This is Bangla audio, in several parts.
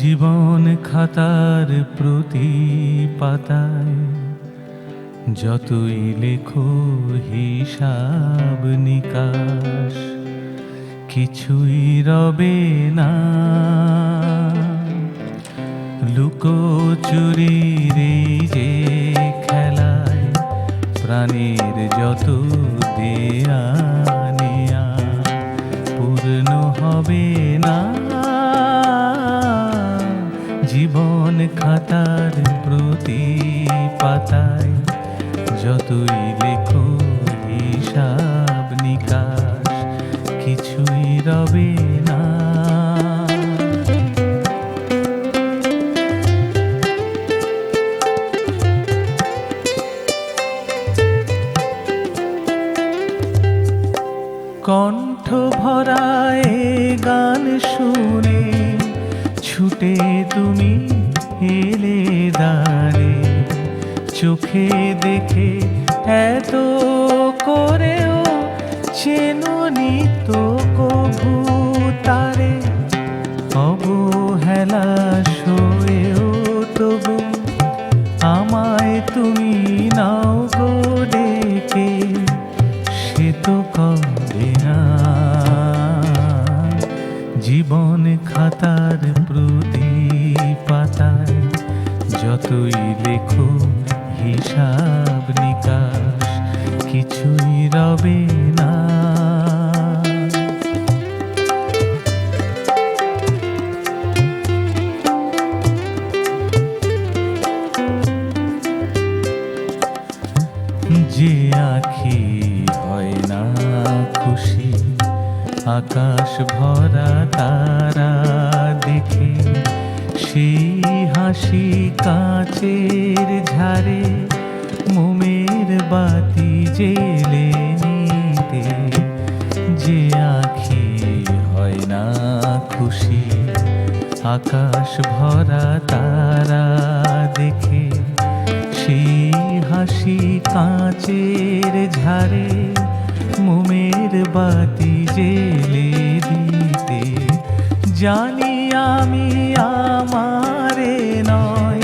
জীবন খাতার প্রতি পাতায় যতই লেখো হিসাব নিকাশ, কিছুই রবে না। লুকোচুরির এই যে খেলায় প্রাণের যত দেয়া নেয়া পূর্ণ হবে না। জীবন খাতার প্রতি পাতায় যতই লেখো হিসাব নিকাশ, কিছুই রবে না। কণ্ঠ ভরায় গান শুনে ছুটে তুমি এলে দ্বারে, চোখে দেখে এত করেও চেননি তো কভু তারে। অবহেলা সয়েও তবু আমায় তুমি নাও গো ডেকে, সে তো কবে না। জীবন খাতার প্রতি পাতায় যতই লেখো হিসাব নিকাশ, কিছুই রবে না। যে আঁখি হয় না খুশি আকাশ ভরা তারা দেখে, সেই হাসি কাচের ঝাড়ে মোমের বাতি জেলে নিতে। যে আঁখি হয় না খুশি আকাশ ভরা তারা দেখে, সেই হাসি কাচের ঝাড়ে মোমের বাতি জেলে দিতে। জানি আমি আমারে নয়,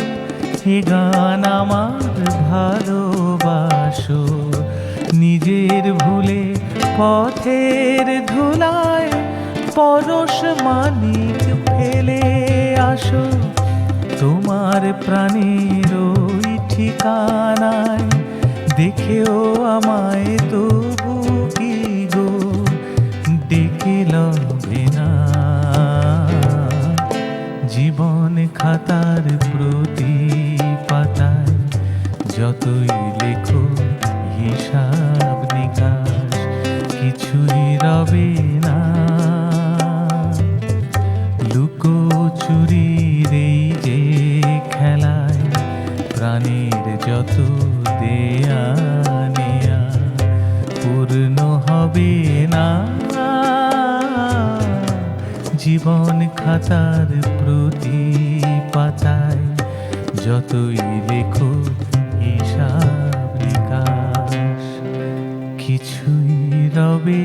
হে গান আমার ভালোবাসো। নিজের ভুলে পথের ধুলায় পরশ মানিক ফেলে আসো। তোমার প্রাণের ওই ঠিকানায় দেখেও আমায় তবু কি গো ডেকে লবে না। জীবন খাতার প্রতি পাতায় যতই লেখো হিসাব নিকাশ, কিছুই রবে না। লুকোচুরির এই যে খেলায় প্রাণের যত দেয়া নেয়া পূর্ণ হবে না। জীবন খাতার প্রতি পাতায় যতই লেখো হিসাব নিকাশ, কিছুই রবে